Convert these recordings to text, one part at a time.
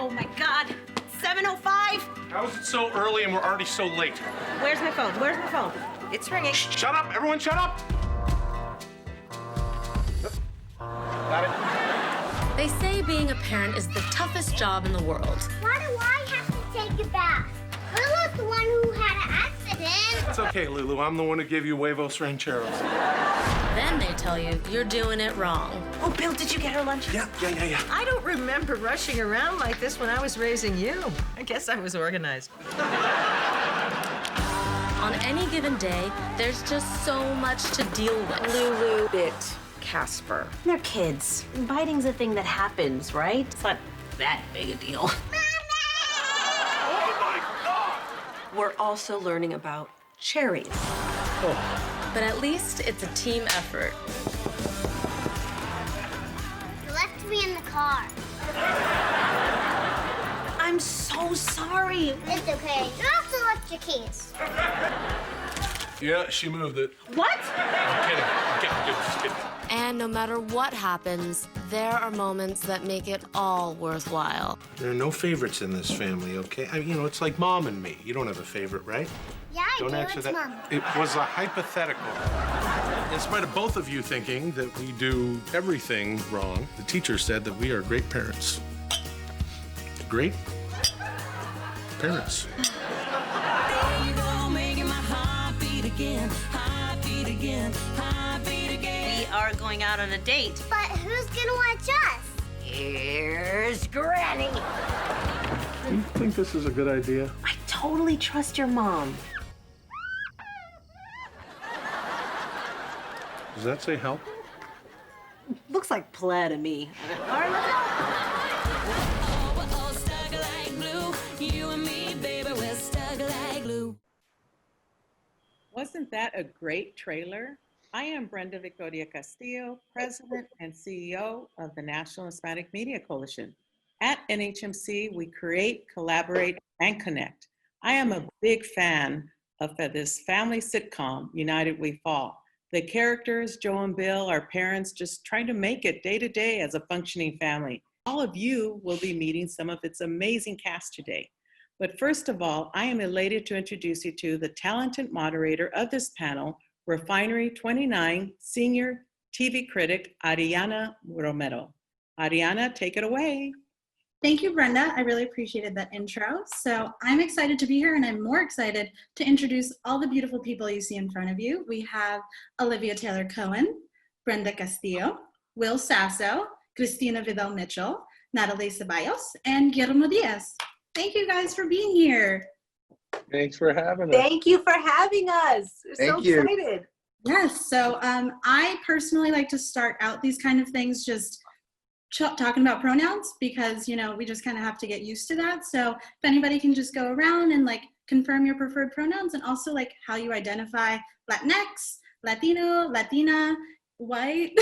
Oh my God, 7:05? How is it so early and we're already so late? Where's my phone? Where's my phone? It's ringing. Shut up, everyone shut up! Got it? They say being a parent is the toughest job in the world. Why do I have to take a bath? Lulu's the one who had an accident. It's okay, Lulu. I'm the one who gave you huevos rancheros. Then they tell you you're doing it wrong. Oh, Bill, did you get her lunch? Yeah. I don't remember rushing around like this when I was raising you. I guess I was organized. On any given day, there's just so much to deal with. Lulu bit Casper. They're kids. Biting's a thing that happens, right? It's not that big a deal. Oh, my God! We're also learning about cherries. But at least it's a team effort. You left me in the car. I'm so sorry. It's okay. You also left your keys. Yeah, she moved it. What? I'm kidding. Just kidding. And no matter what happens, there are moments that make it all worthwhile. There are no favorites in this family, okay? It's like Mom and me. You don't have a favorite, right? Yeah, I Don't do. answer It's that. Mom. It was a hypothetical. In spite of both of you thinking that we do everything wrong, the teacher said that we are great parents. Great parents. There you go, making my heart beat again, heart beat again, heart beat again. We are going out on a date. But who's gonna watch us? Here's Granny. Do you think this is a good idea? I totally trust your mom. Does that say help? Looks like play to me. All right, let's go. Oh, we're all stuck like glue. You and me, baby, we're stuck like glue. Wasn't that a great trailer? I am Brenda Castillo, President and CEO of the National Hispanic Media Coalition. At NHMC, we create, collaborate, and connect. I am a big fan of this family sitcom, United We Fall. The characters, Joe and Bill, are parents just trying to make it day to day as a functioning family. All of you will be meeting some of its amazing cast today. But first of all, I am elated to introduce you to the talented moderator of this panel, Refinery 29 senior TV critic, Ariana Romero. Ariana, take it away. Thank you, Brenda. I really appreciated that intro. So I'm excited to be here, and I'm more excited to introduce all the beautiful people you see in front of you. We have Olivia Taylor Cohen, Brenda Castillo, Will Sasso, Christina Vidal Mitchell, Natalie Ceballos, and Guillermo Diaz. Thank you guys for being here. Thanks for having us. Thank you for having us. We're so Thank you. excited. Yes, so I personally like to start out these kind of things just talking about pronouns because, we just kind of have to get used to that. So if anybody can just go around and confirm your preferred pronouns and also how you identify Latinx, Latino, Latina, white.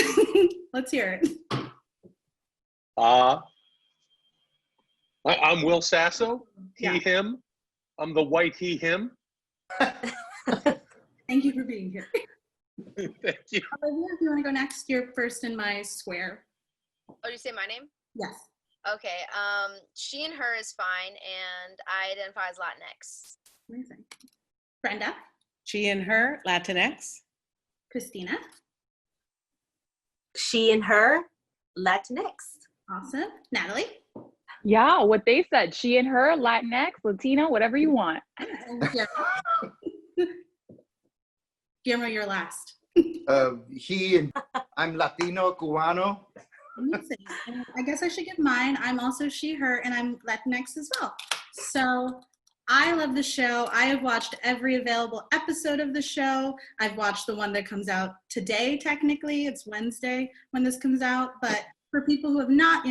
Let's hear it. I'm Will Sasso, he, Yeah. him. I'm the white he, him. Thank you for being here. Thank you. Olivia, if you want to go next, you're first in my square. Oh, you say my name? Yes. Okay. She and her is fine, and I identify as Latinx. Amazing. Brenda, She and her, Latinx. Christina, She and her, Latinx. awesome. Natalie, Yeah, what they said. She and her, Latinx, Latino, whatever you want. and Guillermo, you're last. He and I'm Latino, Cubano. Amazing. And I guess I should give mine. I'm also she, her, and I'm Latinx as well. So I love the show. I have watched every available episode of the show. I've watched the one that comes out today, technically. It's Wednesday when this comes out. But for people who have not,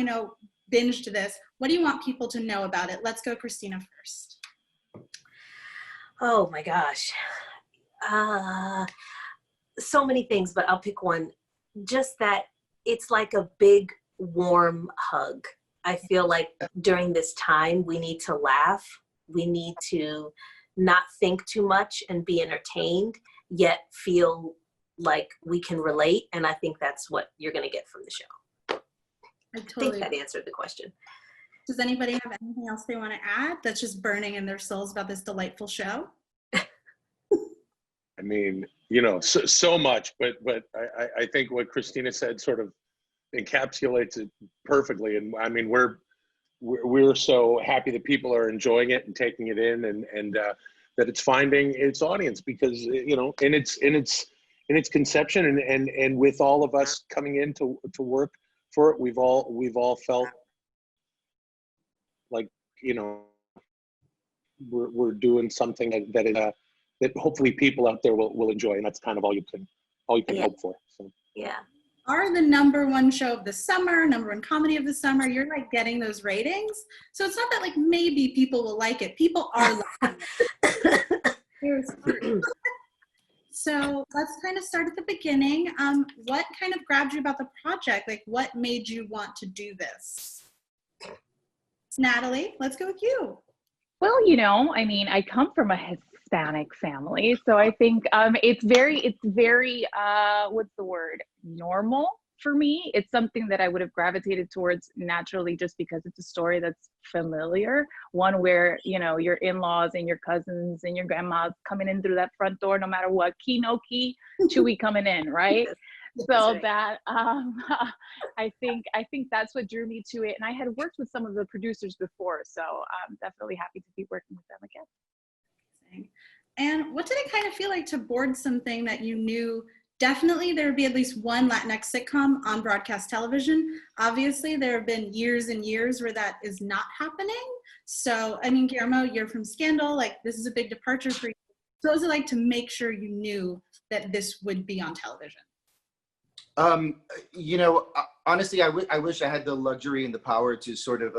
binged this, what do you want people to know about it? Let's go, Christina, first. Oh my gosh. So many things, but I'll pick one. Just that it's like a big, warm hug. I feel like during this time, we need to laugh. We need to not think too much and be entertained, yet feel like we can relate. And I think that's what you're going to get from the show. I think that answered the question. Does anybody have anything else they want to add that's just burning in their souls about this delightful show? I mean, you know, so much, but I think what Christina said sort of encapsulates it perfectly. And I mean, we're so happy that people are enjoying it and taking it in, and that it's finding its audience, because, you know, in its conception and with all of us coming in to work for it, we've all felt like, you know, we're doing something that hopefully people out there will enjoy, and that's kind of all you can hope for. So yeah. Are the number 1 show of the summer, number 1 comedy of the summer. You're like getting those ratings. So it's not that like maybe people will like it. People are liking it. So let's kind of start at the beginning. What kind of grabbed you about the project? Like, what made you want to do this? Natalie, let's go with you. Well, you know, I mean, I come from a Hispanic family, so I think it's very what's the word? Normal for me. It's something that I would have gravitated towards naturally, just because it's a story that's familiar, one where, you know, your in-laws and your cousins and your grandmas coming in through that front door, no matter what, key no key, Chewy coming in, right? So that I think that's what drew me to it, and I had worked with some of the producers before, so I'm definitely happy to be working with them again. And what did it kind of feel like to board something that you knew definitely there would be at least one Latinx sitcom on broadcast television? Obviously, there have been years and years where that is not happening. So, I mean, Guillermo, you're from Scandal. Like, this is a big departure for you. So what was it like to make sure you knew that this would be on television? You know, honestly, I wish I had the luxury and the power to sort of,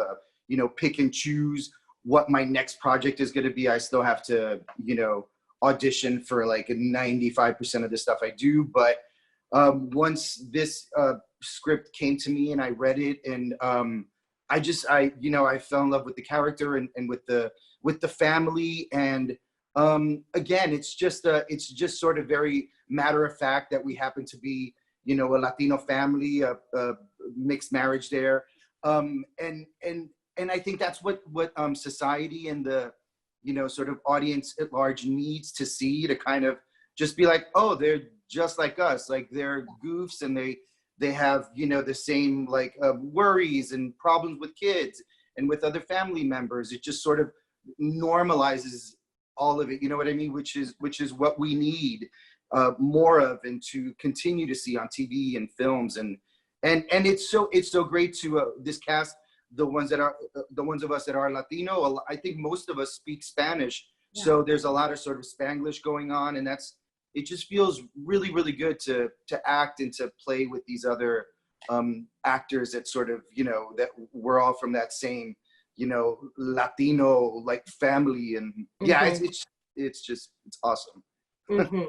you know, pick and choose what my next project is going to be. I still have to, you know, audition for like 95% of the stuff I do. But once this script came to me and I read it, and I fell in love with the character and with the family. And again, it's just sort of very matter of fact that we happen to be, you know, a Latino family, a mixed marriage there. And I think that's what society and the, you know, sort of audience at large needs to see, to kind of just be like, oh, they're just like us. Like, they're goofs, and they have, you know, the same like worries and problems with kids and with other family members. It just sort of normalizes all of it, you know what I mean? Which is what we need more of, and to continue to see on TV and films. And it's so great to this cast. The ones of us that are Latino, I think most of us speak Spanish. Yeah. So there's a lot of sort of Spanglish going on, and it just feels really, really good to act and to play with these other actors that sort of, you know, that we're all from that same, you know, Latino like family. And yeah, it's awesome. Mm-hmm.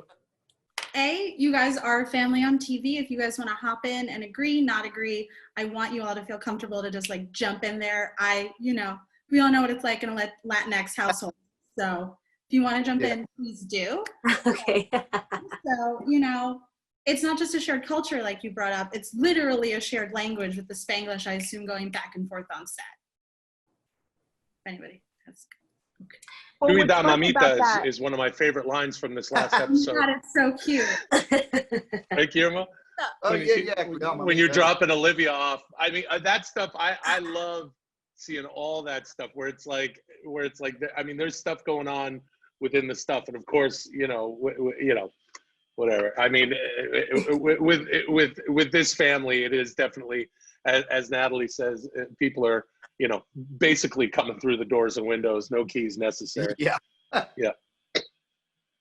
You guys are family on TV. If you guys want to hop in and agree, not agree, I want you all to feel comfortable to just like jump in there. You know, we all know what it's like in a Latinx household. So if you want to jump in, please do. Okay. So, you know, it's not just a shared culture like you brought up. It's literally a shared language with the Spanglish, I assume, going back and forth on set. If anybody has. Okay. Chewy da mamita is one of my favorite lines from this last episode. God, it's so cute. Right, Guillermo? Oh, yeah. When you're dropping Olivia off, I mean, that stuff, I love seeing all that stuff where it's like, I mean, there's stuff going on within the stuff. And of course, you know, whatever. I mean, with this family, it is definitely, as Natalie says, people are, you know, basically coming through the doors and windows, no keys necessary. Yeah. Yeah.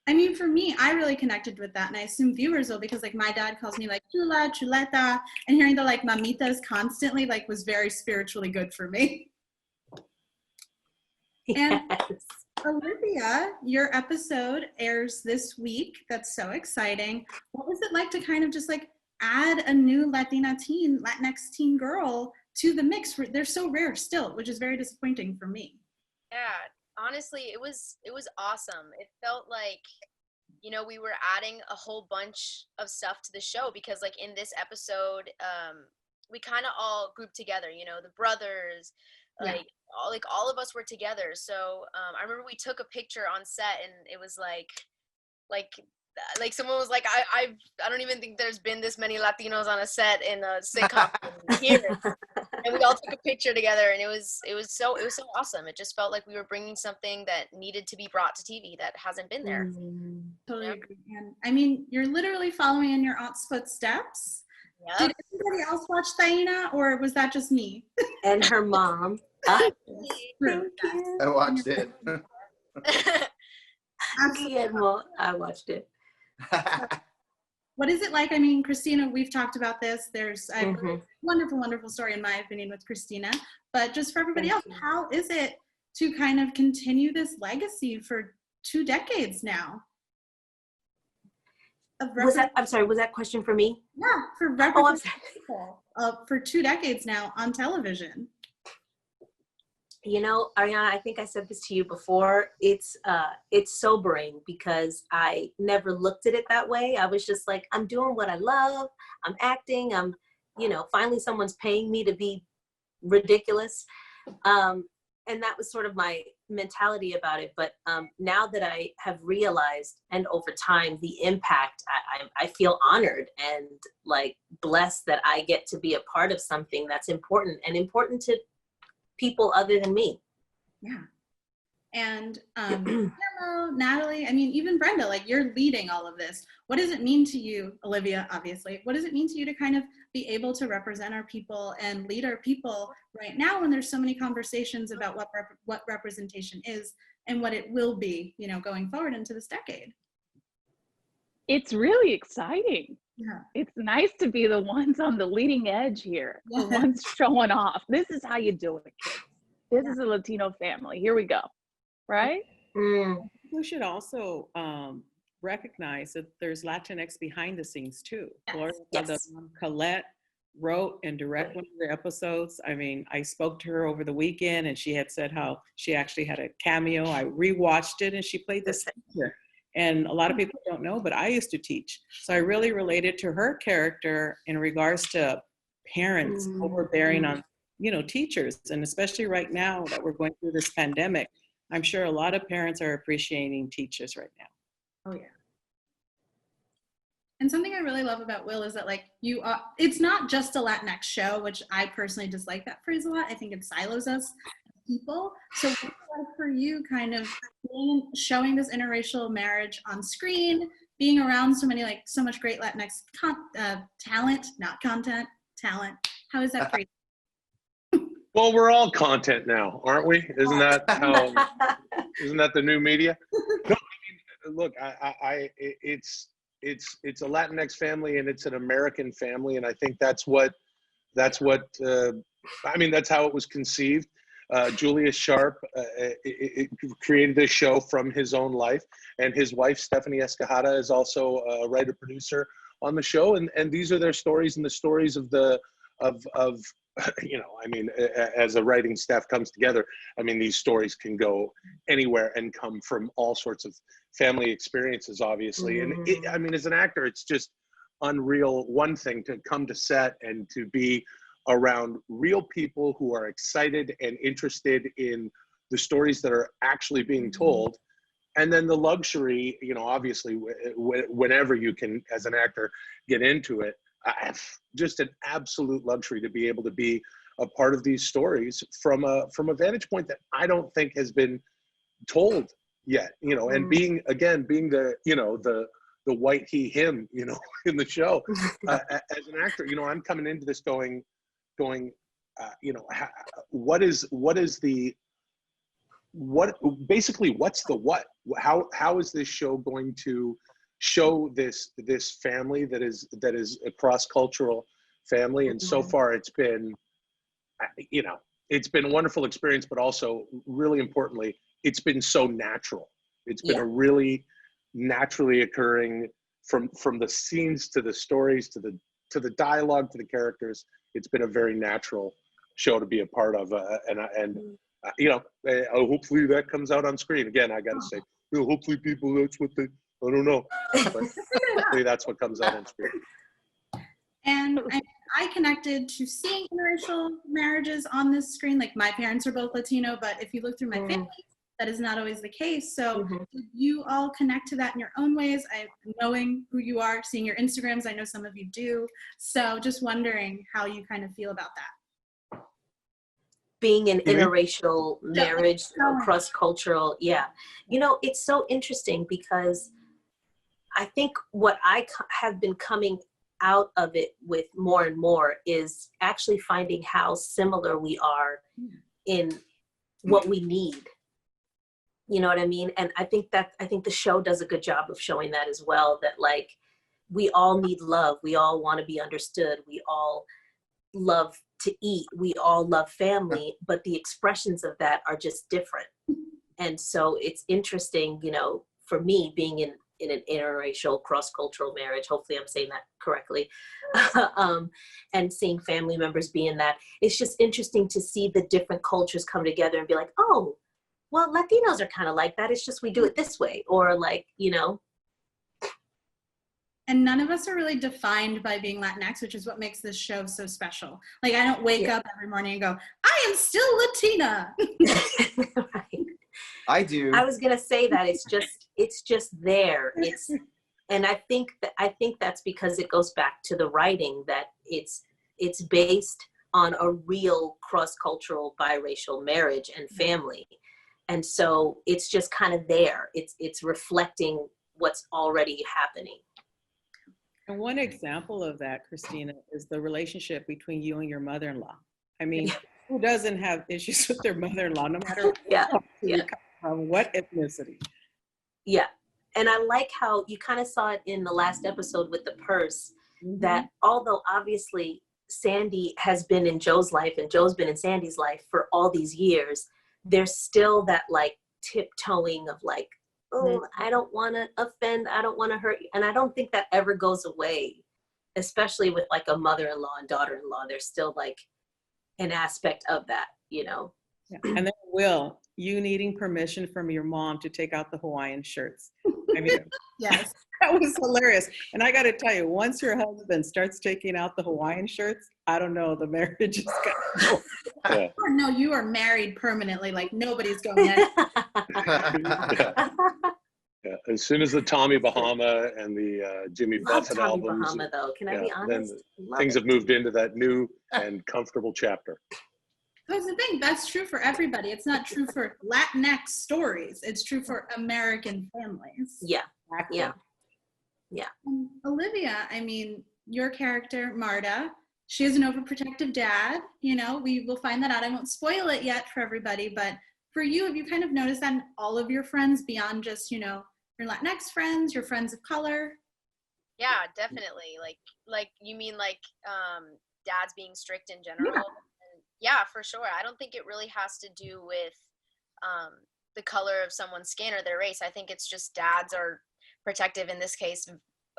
I mean, for me, I really connected with that, and I assume viewers will, because like my dad calls me like chula, chuleta, and hearing the like mamitas constantly like was very spiritually good for me. Yes. And Olivia, your episode airs this week. That's so exciting. What was it like to kind of just like add a new Latinx teen girl to the mix? They're so rare still, which is very disappointing for me. Yeah, honestly, it was awesome. It felt like, you know, we were adding a whole bunch of stuff to the show, because like in this episode, we kind of all grouped together, you know, the brothers, like all of us were together. So I remember we took a picture on set, and it was like someone was like, I don't even think there's been this many Latinos on a set in a sitcom here. And we all took a picture together, and it was so awesome. It just felt like we were bringing something that needed to be brought to TV that hasn't been there. Totally agree. And I mean, you're literally following in your aunt's footsteps. Yep. Did anybody else watch Taina, or was that just me? And her mom. I watched it. Guillermo, I watched it. What is it like? I mean, Christina, we've talked about this. There's a wonderful, wonderful story, in my opinion, with Christina. But just for everybody else, how is it to kind of continue this legacy for 2 decades now? I'm sorry, was that question for me? Yeah, for representing people for 2 decades now on television. You know, Ariana, I think I said this to you before. It's sobering because I never looked at it that way. I was just like, I'm doing what I love. I'm acting. I'm, finally someone's paying me to be ridiculous. And that was sort of my mentality about it. But now that I have realized, and over time, the impact, I feel honored and like blessed that I get to be a part of something that's important to people other than me. Yeah. And Guillermo, Natalie, I mean, even Brenda, like you're leading all of this. What does it mean to you, Olivia, obviously, what does it mean to you to kind of be able to represent our people and lead our people right now when there's so many conversations about what representation is and what it will be, going forward into this decade? It's really exciting. Yeah. It's nice to be the ones on the leading edge here, the ones showing off. This is how you do it, kids. This is a Latino family. Here we go. Right? We should also recognize that there's Latinx behind the scenes too. Colette wrote and directed one of the episodes. I mean, I spoke to her over the weekend, and she had said how she actually had a cameo. I rewatched it, and she played this teacher. And a lot of people don't know, but I used to teach. So I really related to her character in regards to parents overbearing on, teachers. And especially right now that we're going through this pandemic, I'm sure a lot of parents are appreciating teachers right now. Oh, yeah. And something I really love about Will is that it's not just a Latinx show, which I personally dislike that phrase a lot. I think it silos us as people. So what's it like for you kind of showing this interracial marriage on screen, being around so much great Latinx talent, not content, talent. How is that for you? Well, we're all content now, aren't we? Isn't that the new media? No, I mean, look, it's a Latinx family, and it's an American family, and I think that's how it was conceived. Julius Sharp created this show from his own life, and his wife Stephanie Escajada is also a writer producer on the show, and these are their stories and the stories of as a writing staff comes together, I mean, these stories can go anywhere and come from all sorts of family experiences, obviously. And as an actor, it's just unreal. One thing to come to set and to be around real people who are excited and interested in the stories that are actually being told. And then the luxury, obviously, whenever you can, as an actor, get into it, just an absolute luxury to be able to be a part of these stories from a vantage point that I don't think has been told yet, and being the white he, him, in the show, as an actor, I'm coming into this going, what's the what? How is this show going to show this family that is a cross-cultural family? And so far it's been a wonderful experience, but also really importantly, it's been so natural. It's been a really naturally occurring from the scenes to the stories to the dialogue to the characters. It's been a very natural show to be a part of, hopefully that comes out on screen. Again, I gotta say, hopefully people, that's what they, I don't know, but hopefully that's what comes out on screen. And I connected to seeing interracial marriages on this screen. Like my parents are both Latino, but if you look through my family, that is not always the case. So did you all connect to that in your own ways? Knowing who you are, seeing your Instagrams, I know some of you do. So just wondering how you kind of feel about that. Being an interracial marriage, cross-cultural, yeah. You know, it's so interesting because I think what I have been coming out of it with more and more is actually finding how similar we are in what we need. You know what I mean? And I think the show does a good job of showing that as well, that like we all need love. We all want to be understood. We all love to eat. We all love family, but the expressions of that are just different. And so it's interesting, you know, for me being in an interracial cross-cultural marriage, hopefully I'm saying that correctly, and seeing family members be in that, it's just interesting to see the different cultures come together and be like, oh, well, Latinos are kind of like that. It's just we do it this way, or like, you know. And none of us are really defined by being Latinx, which is what makes this show so special. Like I don't wake up every morning and go, I am still Latina. Right. I do. I was gonna say that it's just there. And I think that's because it goes back to the writing, that it's based on a real cross-cultural biracial marriage and family. And so it's just kind of there. It's reflecting what's already happening. And one example of that, Christina, is the relationship between you and your mother-in-law. I mean, who doesn't have issues with their mother-in-law, no matter what ethnicity? Yeah. And I like how you kind of saw it in the last episode with the purse, that although obviously Sandy has been in Joe's life and Joe's been in Sandy's life for all these years, there's still that like tiptoeing of like, oh, I don't want to offend, I don't want to hurt you. And I don't think that ever goes away, especially with like a mother-in-law and daughter-in-law. There's still like an aspect of that, you know? Yeah. And then Will, you needing permission from your mom to take out the Hawaiian shirts. I mean, yes, that was hilarious. And I got to tell you, once your husband starts taking out the Hawaiian shirts, I don't know, the marriage is going to go. No, you are married permanently. Like nobody's going in. Yeah. As soon as the Tommy Bahama and the Jimmy Buffett Tommy albums, Bahama, though. Can I be honest? Then things have moved into that new and comfortable chapter. That's the thing. That's true for everybody. It's not true for Latinx stories. It's true for American families. Yeah. Yeah. Yeah. Olivia, I mean, your character, Marta, she has an overprotective dad. You know, we will find that out. I won't spoil it yet for everybody, but for you, have you kind of noticed that in all of your friends beyond just, you know, your Latinx friends, your friends of color? Yeah, definitely. Like you mean like dads being strict in general? Yeah. Yeah, for sure. I don't think it really has to do with the color of someone's skin or their race. I think it's just dads are protective, in this case,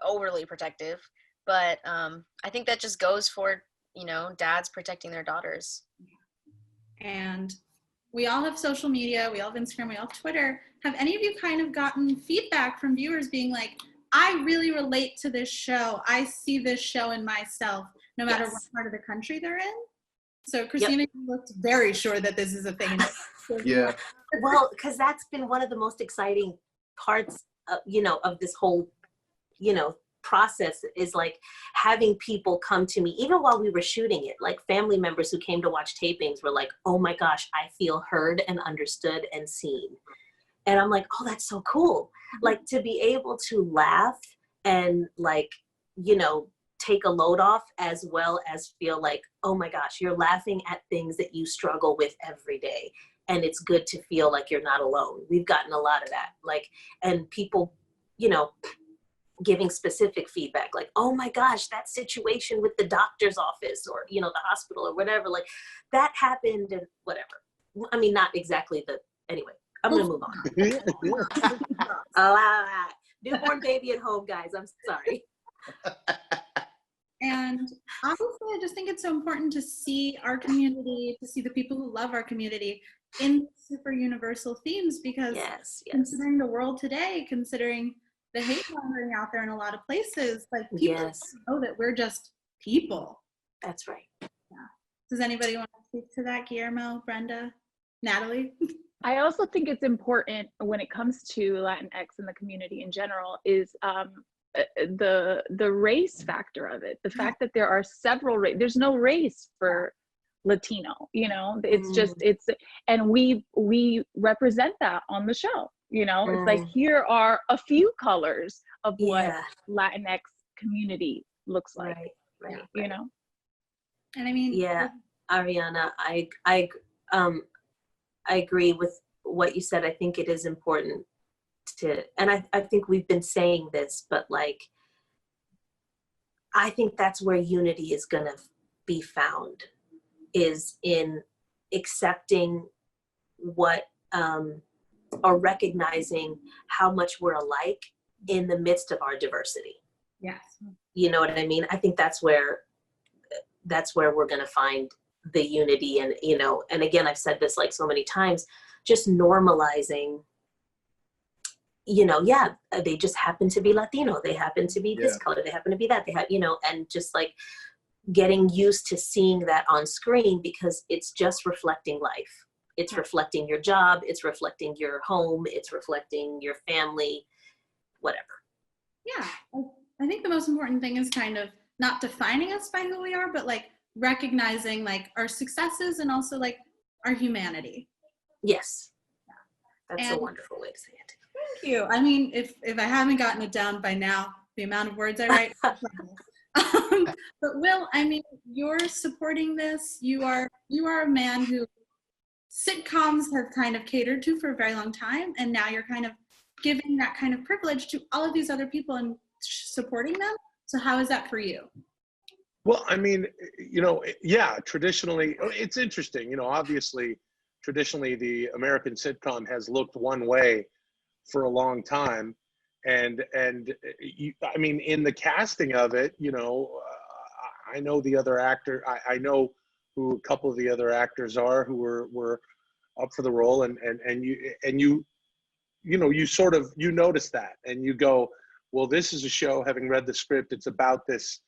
overly protective. But I think that just goes for, you know, dads protecting their daughters. And we all have social media. We all have Instagram. We all have Twitter. Have any of you kind of gotten feedback from viewers being like, I really relate to this show. I see this show in myself, no matter what part of the country they're in? So Christina, you looked very sure that this is a thing. Yeah. Well, because that's been one of the most exciting parts, you know, of this whole, you know, process, is like having people come to me, even while we were shooting it, like family members who came to watch tapings were like, oh my gosh, I feel heard and understood and seen. And I'm like, oh, that's so cool. Like to be able to laugh and like, you know, take a load off, as well as feel like, oh my gosh, you're laughing at things that you struggle with every day. And it's good to feel like you're not alone. We've gotten a lot of that. Like, and people, you know, giving specific feedback, like, oh my gosh, that situation with the doctor's office or, you know, the hospital or whatever, like that happened and whatever. I mean, not exactly anyway, I'm gonna move on. Newborn baby at home, guys, I'm sorry. And honestly, I just think it's so important to see our community, to see the people who love our community in super universal themes, because considering the world today, considering the hate mongering out there in a lot of places, like people know that we're just people. That's right. Does anybody want to speak to that? Guillermo, Brenda, Natalie? I also think it's important when it comes to Latinx in the community in general is the race factor of it. The fact that there are several there's no race for Latino, you know, it's just, and we represent that on the show, you know, it's like, here are a few colors of what Latinx community looks like, you know? And I mean, Ariana, I agree with what you said. I think it is important to, and I think we've been saying this, but like, I think that's where unity is going to be found, is in accepting what, or recognizing how much we're alike in the midst of our diversity. Yes. You know what I mean? I think that's where we're going to find the unity. And, you know, and again, I've said this like so many times, just normalizing, you know, they just happen to be Latino. They happen to be this color. They happen to be that. They have, you know, and just like getting used to seeing that on screen, because it's just reflecting life. It's reflecting your job. It's reflecting your home. It's reflecting your family, whatever. Yeah. I think the most important thing is kind of not defining us by who we are, but like recognizing like our successes and also like our humanity. Yes. That's a wonderful way to say it. Thank you. I mean, if I haven't gotten it down by now, the amount of words I write. But Will, I mean, you're supporting this. You are a man who sitcoms have kind of catered to for a very long time, and now you're kind of giving that kind of privilege to all of these other people and supporting them. So how is that for you? Well, I mean, you know, traditionally, it's interesting, you know, obviously, traditionally the American sitcom has looked one way for a long time. And I mean, in the casting of it, you know, I know the other actor, I know who a couple of the other actors are who were up for the role, and you know, you sort of, you notice that and you go, well, this is a show, having read the script, it's about this,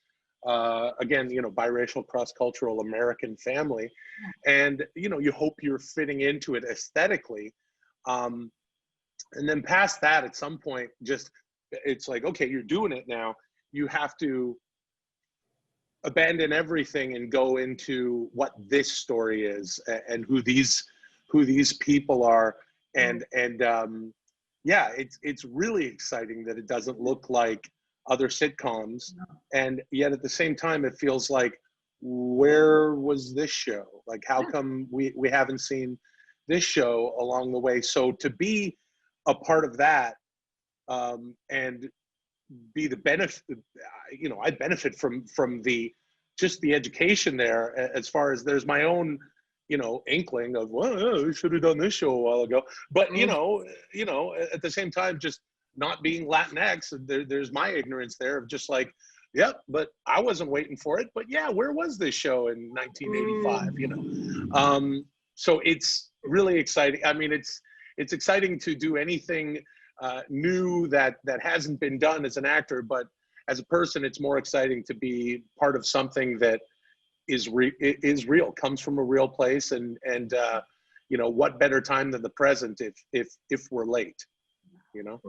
again, you know, biracial, cross-cultural American family. And, you know, you hope you're fitting into it aesthetically. And then past that, at some point, just, it's like, okay, you're doing it now. You have to abandon everything and go into what this story is and who these people are. And yeah, it's really exciting that it doesn't look like other sitcoms. And yet at the same time, it feels like, where was this show? Like, how come we haven't seen this show along the way? So to be a part of that, and be the benefit, you know, I benefit from just the education there, as far as there's my own, you know, inkling of, well, we should have done this show a while ago. But, you know, at the same time, just not being Latinx, there's my ignorance there of just like, yep, but I wasn't waiting for it. But yeah, where was this show in 1985, you know? So it's really exciting. I mean, it's exciting to do anything new that hasn't been done as an actor, but as a person, it's more exciting to be part of something that is real, comes from a real place, and you know, what better time than the present if we're late, you know?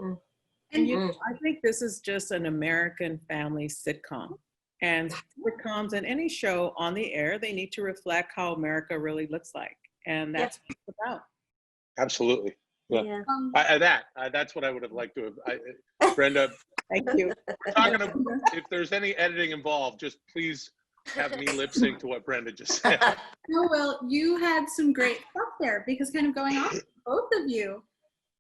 And you know, I think this is just an American family sitcom, and sitcoms and any show on the air, they need to reflect how America really looks like, and that's what it's about. Absolutely. Yeah. That's what I would have liked to have. Brenda, thank you. If there's any editing involved, just please have me lip sync to what Brenda just said. No, Will, you had some great stuff there, because kind of going on with both of you,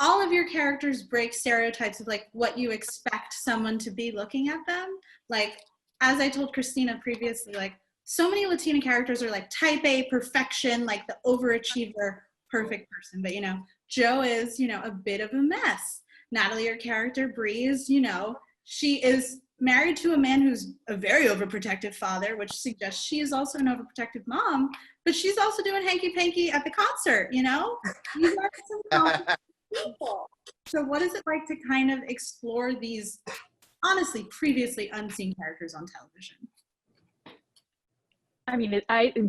all of your characters break stereotypes of like what you expect someone to be looking at them. Like, as I told Christina previously, like so many Latina characters are like type A perfection, like the overachiever, perfect person. But, you know, Joe is, you know, a bit of a mess. Natalie, your character, Bree, is, you know, she is married to a man who's a very overprotective father, which suggests she is also an overprotective mom, but she's also doing hanky-panky at the concert, you know? These are some people. So what is it like to kind of explore these, honestly, previously unseen characters on television? I mean,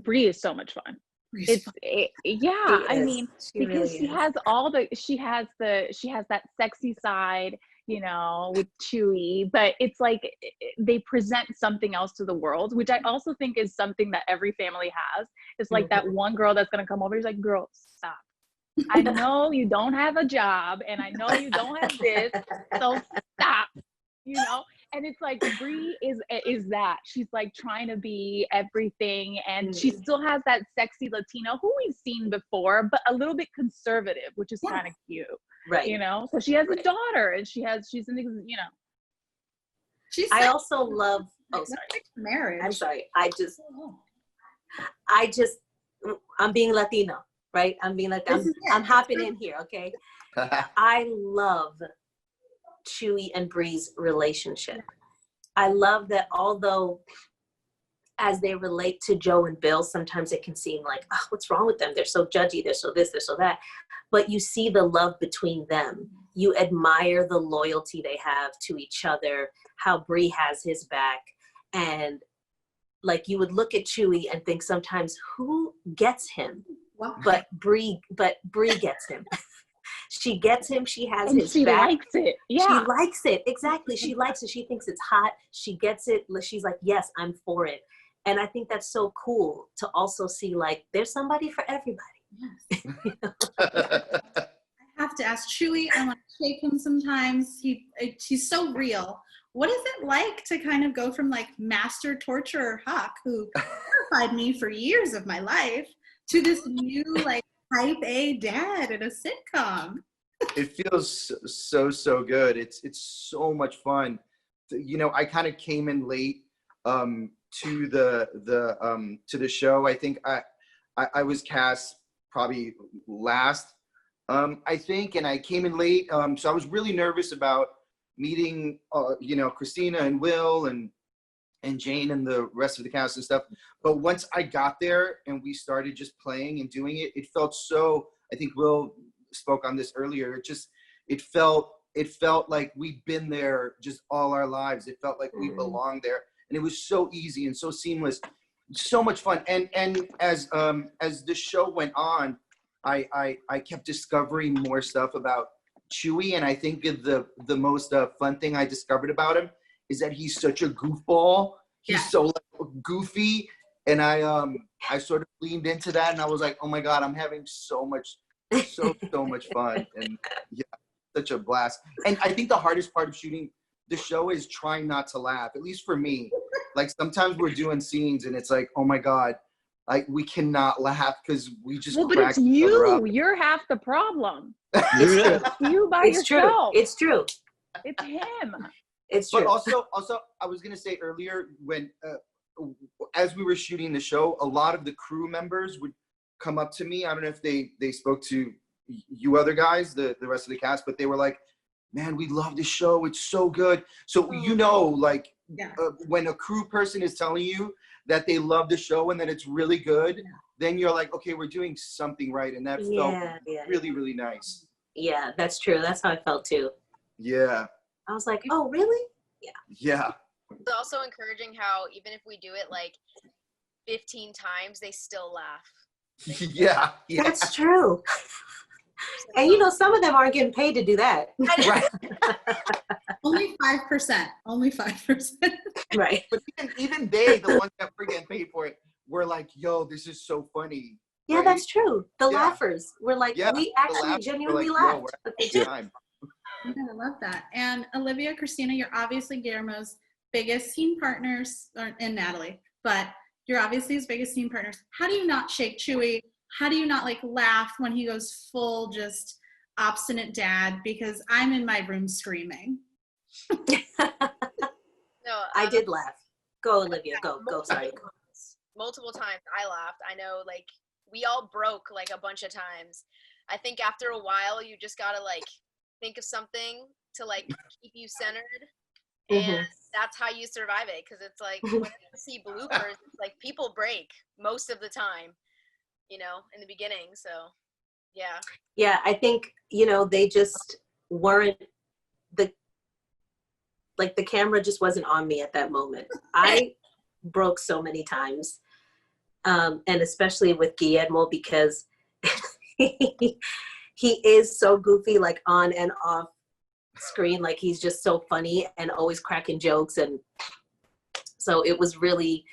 Bree is so much fun. I mean, because she has that sexy side, you know, with Chewy, but it's like they present something else to the world, which I also think is something that every family has. It's like that one girl that's gonna come over, he's like, girl, stop. I know you don't have a job and I know you don't have this, so stop, you know? And it's like Bree is that. She's like trying to be everything, and she still has that sexy Latino who we've seen before, but a little bit conservative, which is kind of cute. Right. You know? So she has a daughter, and she's an, you know. I also love, marriage. I'm sorry. I'm being Latino, right? I'm being like, I'm hopping in here, okay? I love Chewy and Bree's relationship. I love that although as they relate to Joe and Bill, sometimes it can seem like, oh, what's wrong with them? They're so judgy, they're so this, they're so that. But you see the love between them. You admire the loyalty they have to each other, how Bree has his back. And like you would look at Chewy and think sometimes, who gets him? Wow. But Bree gets him. She gets him. She has his back. She likes it. Yeah. She likes it. Exactly. She likes it. She thinks it's hot. She gets it. She's like, yes, I'm for it. And I think that's so cool to also see like there's somebody for everybody. Yes. I have to ask Chewy. I want to shake him sometimes. He's so real. What is it like to kind of go from like master torturer Huck, who terrified me for years of my life, to this new like type A dad in a sitcom? It feels so good. It's so much fun. You know, I kind of came in late to the show. I think I was cast probably last, I think, and I came in late. So I was really nervous about meeting you know, Christina and Will and Jane and the rest of the cast and stuff. But once I got there and we started just playing and doing it, it felt so, I think Will spoke on this earlier, it felt like we've been there just all our lives. It felt like we belonged there. And it was so easy and so seamless, so much fun. And as the show went on, I kept discovering more stuff about Chewy. And I think the most fun thing I discovered about him is that he's such a goofball. He's so like, goofy. And I sort of leaned into that and I was like, oh my God, I'm having so much fun. And yeah, such a blast. And I think the hardest part of shooting the show is trying not to laugh, at least for me. Like sometimes we're doing scenes and it's like, oh my God, like we cannot laugh because we just but it's you. You're half the problem. It's you by yourself. It's true. It's him. It's true. But also, I was gonna say earlier when, as we were shooting the show, a lot of the crew members would come up to me. I don't know if they spoke to you other guys, the rest of the cast, but they were like, man, we love this show. It's so good. So, you know, like when a crew person is telling you that they love the show and that it's really good, then you're like, okay, we're doing something right. And that felt really, really nice. Yeah, that's true. That's how I felt too. Yeah. I was like, oh, really? Yeah. Yeah. It's also encouraging how even if we do it like 15 times, they still laugh. Yeah. That's true. And you know, some of them aren't getting paid to do that. Right. Only 5%. Only 5%. Right. But even they, the ones that were getting paid for it, were like, yo, this is so funny. Yeah, right? That's true. The laughers were like, we actually genuinely laughed. I love that. And Olivia, Christina, you're obviously Guillermo's biggest scene partners, and Natalie, but you're obviously his biggest scene partners. How do you not shake Chewy? How do you not like laugh when he goes full just obstinate dad? Because I'm in my room screaming. No, I did laugh. Go, Olivia. Go. Sorry. Multiple times I laughed. I know, like, we all broke like a bunch of times. I think after a while, you just gotta like think of something to like keep you centered. And that's how you survive it. Because it's like when you see bloopers, it's like people break most of the time, you know, in the beginning. So, yeah. Yeah, I think, you know, they just weren't the camera just wasn't on me at that moment. I broke so many times. And especially with Guillermo, because he is so goofy, like on and off screen. Like he's just so funny and always cracking jokes. And so it was really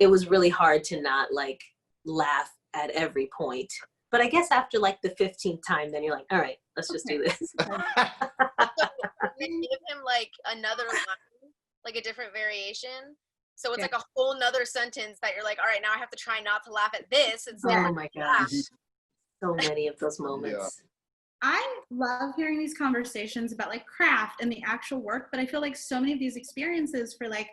hard to not like laugh at every point. But I guess after like the 15th time, then you're like, all right, let's just do this. So, they give him like another line, like a different variation. So it's like a whole nother sentence that you're like, all right, now I have to try not to laugh at this. It's oh my gosh. So many of those moments. I love hearing these conversations about like craft and the actual work, but I feel like so many of these experiences for like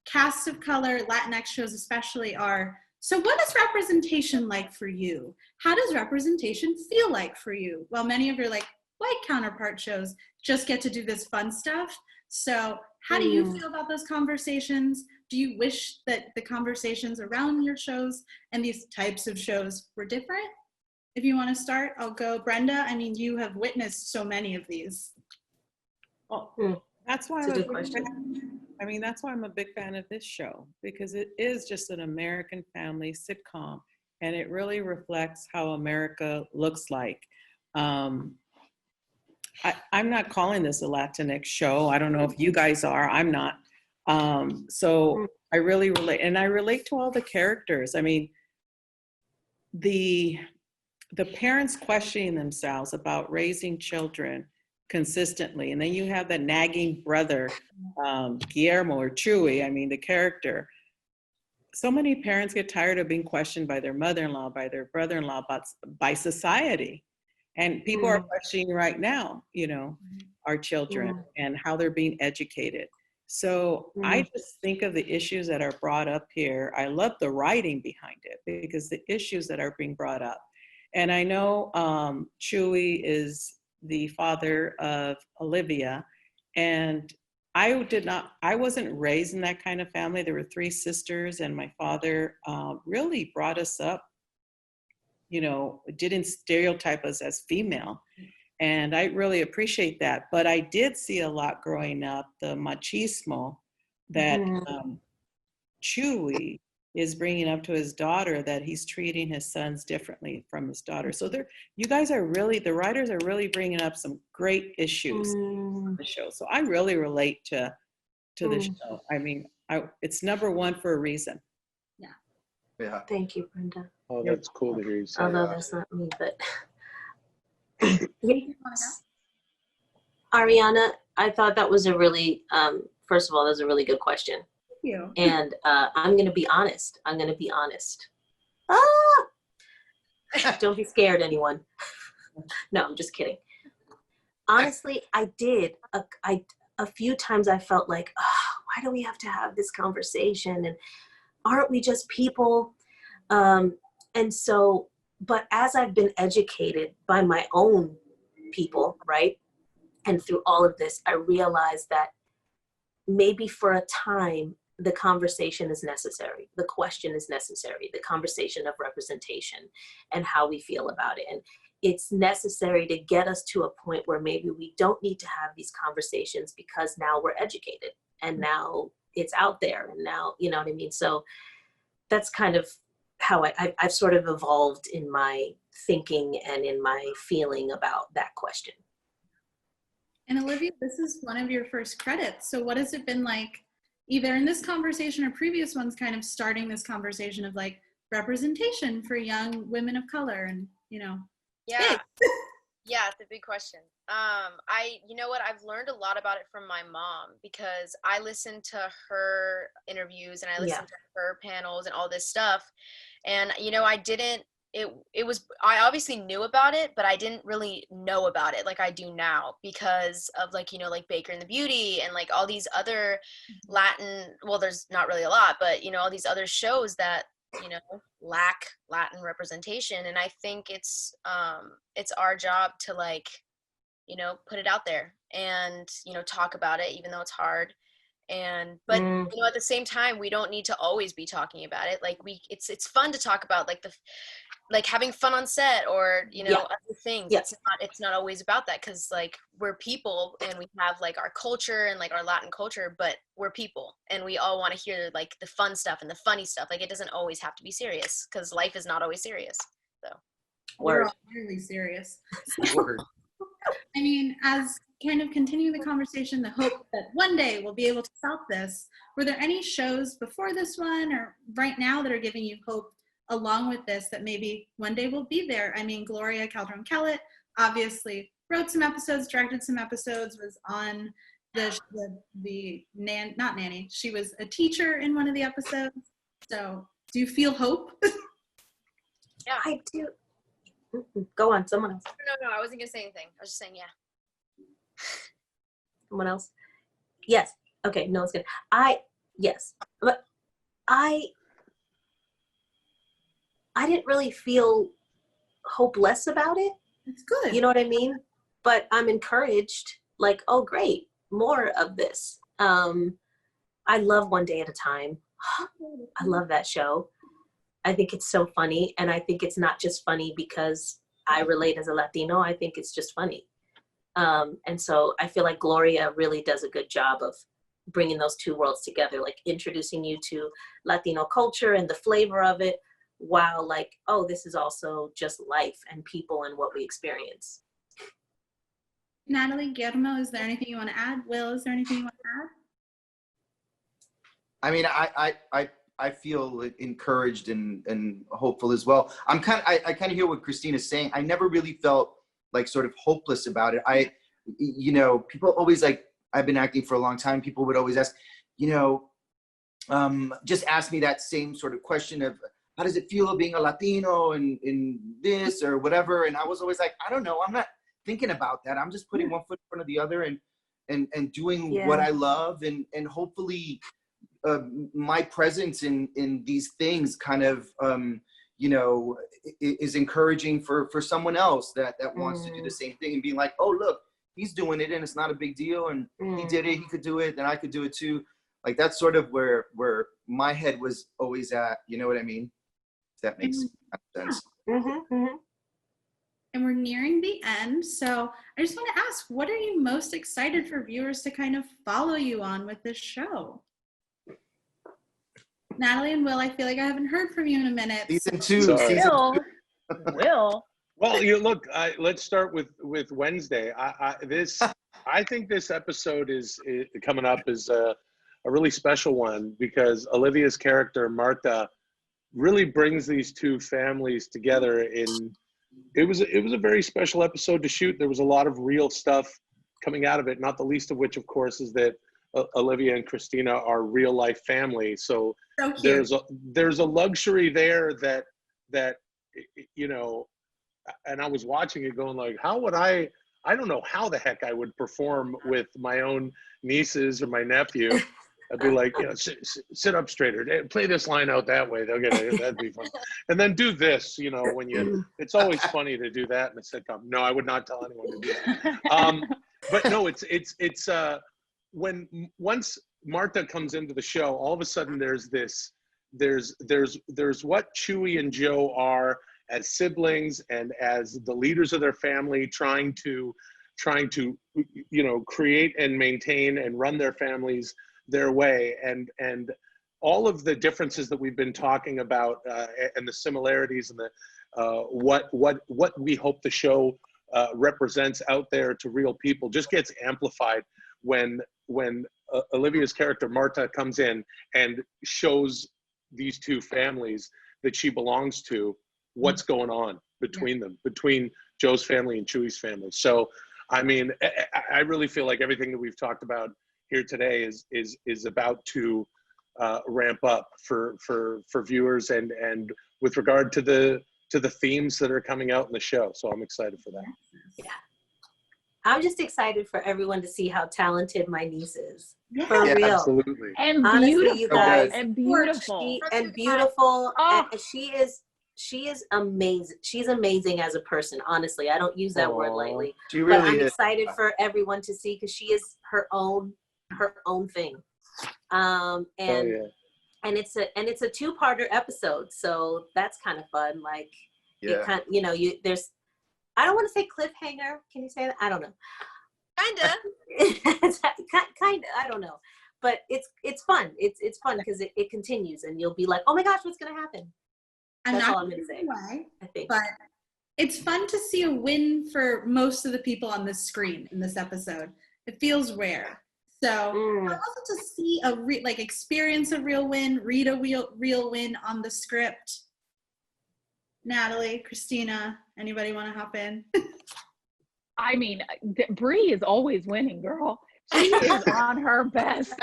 casts of color, Latinx shows especially are, so what is representation like for you? How does representation feel like for you? Well, many of your like white counterpart shows just get to do this fun stuff. So how do you feel about those conversations? Do you wish that the conversations around your shows and these types of shows were different? If you want to start, I'll go. Brenda, I mean, you have witnessed so many of these. Well, that's why that's why I'm a big fan of this show, because it is just an American family sitcom, and it really reflects how America looks like. I'm not calling this a Latinx show. I don't know if you guys are. I'm not. So I really relate, and I relate to all the characters. I mean, the parents questioning themselves about raising children consistently, and then you have that nagging brother, Guillermo or Chewy. I mean, the character. So many parents get tired of being questioned by their mother-in-law, by their brother-in-law, by society. And people are questioning right now, you know, our children and how they're being educated. So I just think of the issues that are brought up here. I love the writing behind it, because the issues that are being brought up. And I know Chewy is the father of Olivia, and I wasn't raised in that kind of family. There were 3 sisters, and my father really brought us up, you know, didn't stereotype us as female. And I really appreciate that. But I did see a lot growing up, the machismo that Chewy is bringing up to his daughter, that he's treating his sons differently from his daughter. So you guys are really, the writers are really bringing up some great issues on the show. So I really relate to the show. I mean, it's #1 for a reason. Yeah. Thank you, Brenda. Oh, that's cool to hear you say Although that. that's not me, but Ariana, I thought that was a really, first of all, that was a really good question. Thank you. And I'm going to be honest. Don't be scared, anyone. No, I'm just kidding. Honestly, I did. A few times I felt like, why do we have to have this conversation? And aren't we just people? And so, but as I've been educated by my own people, right? And through all of this, I realized that maybe for a time, the conversation is necessary. The question is necessary. The conversation of representation and how we feel about it. And it's necessary to get us to a point where maybe we don't need to have these conversations, because now we're educated and now it's out there, and now, you know what I mean? So that's kind of how I've sort of evolved in my thinking and in my feeling about that question. And Olivia, this is one of your first credits. So what has it been like, either in this conversation or previous ones, kind of starting this conversation of like representation for young women of color, and, you know? Yeah. Yeah, it's a big question. You know what? I've learned a lot about it from my mom, because I listened to her interviews and I listened to her panels and all this stuff. And, you know, I obviously knew about it, but I didn't really know about it like I do now, because of like, you know, like Baker and the Beauty and like all these other Latin, well, there's not really a lot, but, you know, all these other shows that, you know, lack Latin representation. And I think it's our job to, like, you know, put it out there and, you know, talk about it, even though it's hard. But you know, at the same time, we don't need to always be talking about it. Like it's fun to talk about like having fun on set, or you know, other things. It's not always about that, because like we're people and we have like our culture and like our Latin culture, but we're people and we all want to hear like the fun stuff and the funny stuff. Like it doesn't always have to be serious, because life is not always serious. So we're all really serious. Word. I mean, as kind of continue the conversation, the hope that one day we'll be able to stop this, were there any shows before this one or right now that are giving you hope along with this, that maybe one day we'll be there? I mean, Gloria Calderon-Kellett obviously wrote some episodes, directed some episodes, was on not nanny, she was a teacher in one of the episodes. So do you feel hope? Yeah, I do. Go on, someone else. No, I wasn't gonna say anything. I was just saying, yeah. Someone else? Yes. Okay, no, it's good. Yes. But I didn't really feel hopeless about it. It's good. You know what I mean? But I'm encouraged, like, oh, great, more of this. I love One Day at a Time. I love that show. I think it's so funny. And I think it's not just funny because I relate as a Latino. I think it's just funny. And so I feel like Gloria really does a good job of bringing those two worlds together, like introducing you to Latino culture and the flavor of it, while like, oh, this is also just life and people and what we experience. Natalie, Guillermo, is there anything you want to add? Will, is there anything you want to add? I mean, I feel encouraged and hopeful as well. I kind of hear what Christina's saying. I never really felt like sort of hopeless about it. You know, people always like, I've been acting for a long time. People would always ask, you know, just ask me that same sort of question of, how does it feel being a Latino in this or whatever? And I was always like, I don't know. I'm not thinking about that. I'm just putting one foot in front of the other and doing what I love. And hopefully my presence in these things kind of, you know, is encouraging for someone else that wants to do the same thing and being like, oh, look, he's doing it and it's not a big deal. And he did it, he could do it, then I could do it too. Like that's sort of where my head was always at. You know what I mean? If that makes sense. And we're nearing the end. So I just want to ask, what are you most excited for viewers to kind of follow you on with this show? Natalie and Will, I feel like I haven't heard from you in a minute. Season 2. Will. Well, you look. Let's start with Wednesday. I think this episode is coming up is a really special one, because Olivia's character Marta really brings these two families together. It was a very special episode to shoot. There was a lot of real stuff coming out of it. Not the least of which, of course, is that Olivia and Christina are real life family. So there's a luxury there that you know. And I was watching it going like, how would I don't know how the heck I would perform with my own nieces or my nephew. I'd be like, you know, sit up straighter, play this line out that way. They'll get it. That'd be fun. And then do this, you know, it's always funny to do that in a sitcom. No, I would not tell anyone to do that. But no, it's once Marta comes into the show, all of a sudden there's what Chewy and Joe are as siblings and as the leaders of their family, trying to you know, create and maintain and run their families their way, and all of the differences that we've been talking about and the similarities and the what we hope the show represents out there to real people just gets amplified when Olivia's character Marta comes in and shows these two families that she belongs to what's going on between them, between Joe's family and Chewy's family. So, I mean, I really feel like everything that we've talked about here today is about to ramp up for viewers and with regard to the themes that are coming out in the show. So I'm excited for that. Yeah. I'm just excited for everyone to see how talented my niece is. For real. Absolutely. And honestly, beautiful. you guys, And beautiful. and beautiful. Oh. And she is amazing. She's amazing as a person. Honestly, I don't use that word lightly. She really but I'm is. excited for everyone to see, because she is her own thing. And yeah. and it's a two-parter episode, so that's kind of fun. Like Yeah. there's, I don't want to say cliffhanger. Can you say that? I don't know. Kinda. Kinda. I don't know. But it's fun. It's fun because it continues, and you'll be like, oh my gosh, what's gonna happen? That's all I'm gonna say. I think. But it's fun to see a win for most of the people on this screen in this episode. It feels rare. So also to see experience a real win, read a real win on the script. Natalie, Christina, anybody want to hop in? I mean, Bree is always winning, girl. She is on her best.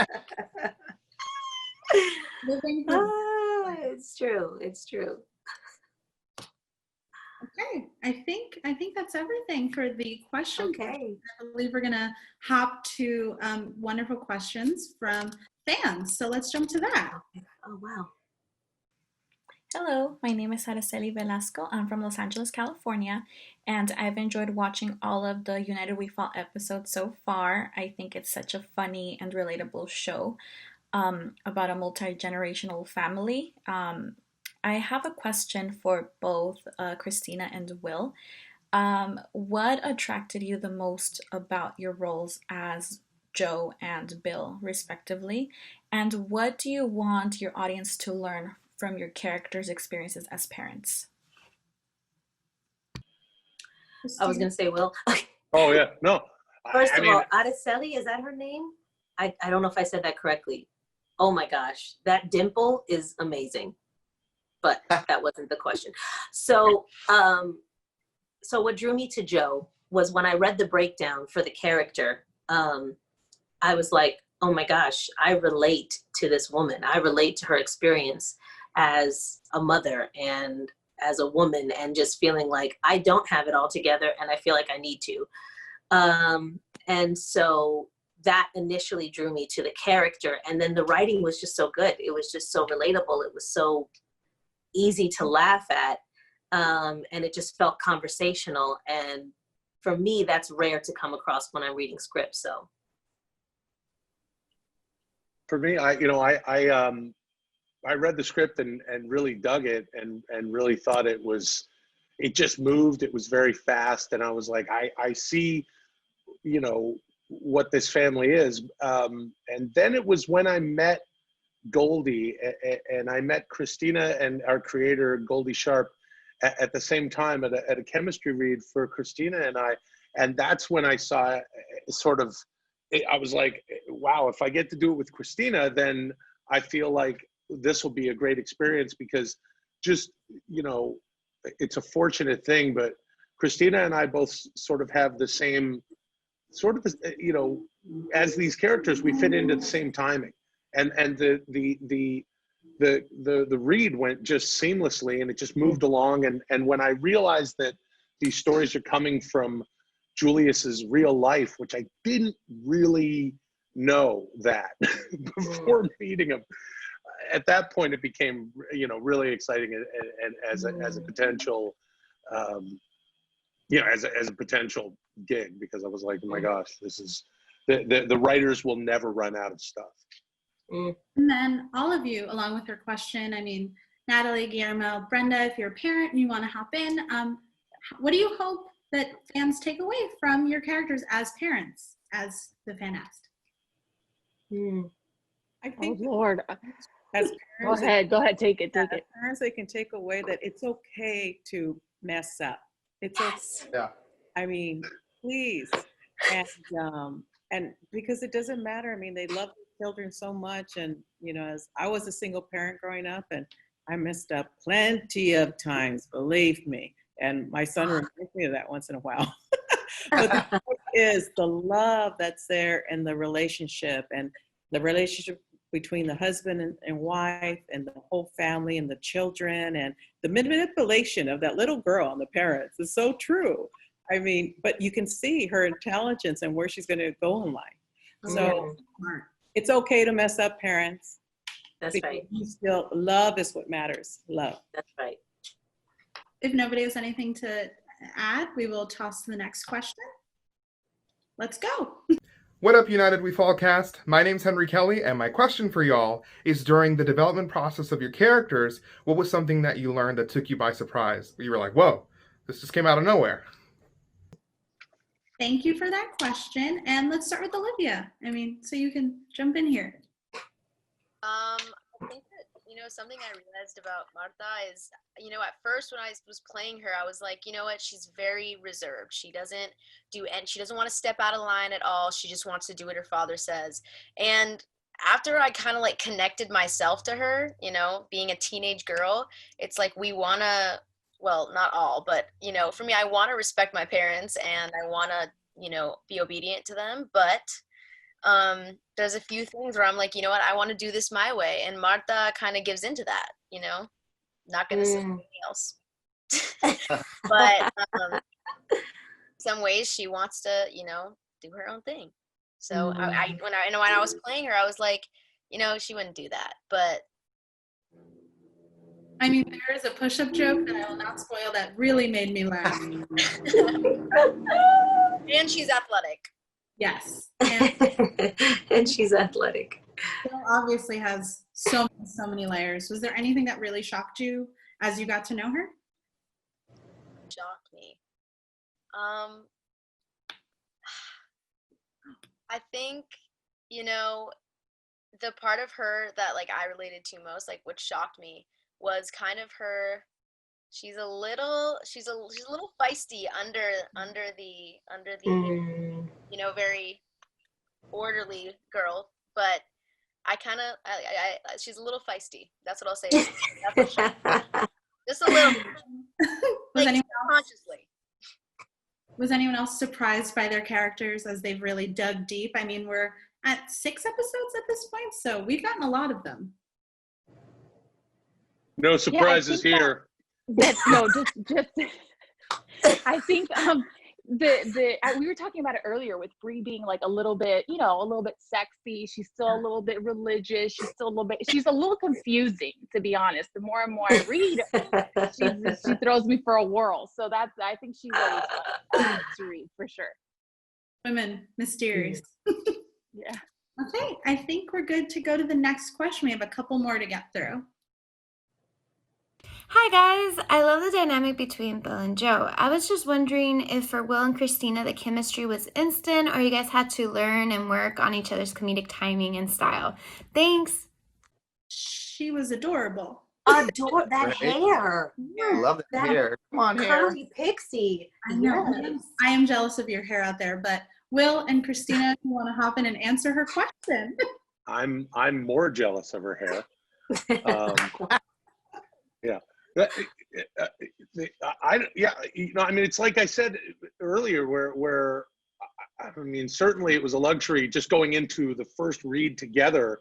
It's true. It's true. Okay, I think that's everything for the question. Okay. I believe we're gonna hop to wonderful questions from fans. So let's jump to that. Oh wow. Hello, my name is Araceli Velasco. I'm from Los Angeles, California, and I've enjoyed watching all of the United We Fall episodes so far. I think it's such a funny and relatable show about a multi-generational family. I have a question for both Christina and Will. What attracted you the most about your roles as Joe and Bill, respectively? And what do you want your audience to learn from your characters' experiences as parents? I was going to say, Will. Oh, yeah. No. First of all, Araceli, is that her name? I don't know if I said that correctly. Oh my gosh. That dimple is amazing. But that wasn't the question. So what drew me to Joe was when I read the breakdown for the character, I was like, oh my gosh, I relate to this woman. I relate to her experience as a mother and as a woman, and just feeling like I don't have it all together and I feel like I need to. And so that initially drew me to the character. And then the writing was just so good. It was just so relatable. It was so easy to laugh at. And it just felt conversational. And for me, that's rare to come across when I'm reading scripts. So for me, I read the script and really dug it and really thought it just moved. It was very fast. And I was like, I see, what this family is. And then it was when I met Goldie and I met Christina and our creator, Goldie Sharp, at the same time at a chemistry read for Christina and I. And that's when I saw I was like, wow, if I get to do it with Christina, then I feel like this will be a great experience, because just, it's a fortunate thing, but Christina and I both sort of have the same sort of, as these characters, we fit into the same timing. And the read went just seamlessly, and it just moved along. And when I realized that these stories are coming from Julius's real life, which I didn't really know that before meeting him, at that point it became really exciting and as a potential as a potential gig, because I was like, oh my gosh, this is the writers will never run out of stuff. And then all of you, along with your question, I mean, Natalie, Guillermo, Brenda, if you're a parent and you want to hop in, what do you hope that fans take away from your characters as parents, as the fan asked? I think, oh Lord, as parents, go ahead, take it. As parents, they can take away that it's okay to mess up. It's okay. Yeah. I mean, please, and because it doesn't matter. I mean, they love their children so much, and as I was a single parent growing up, and I messed up plenty of times, believe me. And my son reminds me of that once in a while. But the point is the love that's there in the relationship, and the relationship between the husband and wife and the whole family and the children, and the manipulation of that little girl and the parents is so true. I mean, but you can see her intelligence and where she's going to go in life. So it's okay to mess up, parents. That's right. Still, love is what matters. Love. That's right. If nobody has anything to add, we will toss to the next question. Let's go. What up, United We Fall cast? My name's Henry Kelly, and my question for y'all is, during the development process of your characters, what was something that you learned that took you by surprise? Where you were like, whoa, this just came out of nowhere. Thank you for that question. And let's start with Olivia. So you can jump in here. I think that, something I realized about Marta is, at first when I was playing her, I was like, you know what, she's very reserved. She doesn't want to step out of line at all. She just wants to do what her father says. And after I kind of like connected myself to her, being a teenage girl, it's like we want to, well, not all, but, for me, I want to respect my parents and I want to, be obedient to them. But there's a few things where I'm like, you know what, I want to do this my way. And Marta kind of gives into that, not going to say anything else. But some ways she wants to, do her own thing. So when I was playing her, I was like, she wouldn't do that. But there is a push-up joke that I will not spoil that really made me laugh. And she's athletic. Yes. And she's athletic. Bill obviously has so many layers. Was there anything that really shocked you as you got to know her? Shocked me. I think, the part of her that like I related to most, like what shocked me, was kind of her. She's a little feisty under the very orderly girl, but I she's a little feisty. That's what I'll say. Just a little. Consciously. Was anyone else surprised by their characters as they've really dug deep? We're at 6 episodes at this point, so we've gotten a lot of them. No surprises here. Just I think we were talking about it earlier with Bree being like a little bit sexy. She's still a little bit religious. She's a little confusing, to be honest. The more and more I read, she throws me for a whirl. So I think she's always fun to read for sure. Women, mysterious. Yeah. Okay, I think we're good to go to the next question. We have a couple more to get through. Hi guys, I love the dynamic between Bill and Joe. I was just wondering if for Will and Christina the chemistry was instant or you guys had to learn and work on each other's comedic timing and style. Thanks. She was adorable. Adore that hair. I love that hair. Come on, hair. Curly pixie. I know. Yes. I am jealous of your hair out there, but Will and Christina, you want to hop in and answer her question? I'm more jealous of her hair. Yeah. It's like I said earlier, where certainly it was a luxury just going into the first read together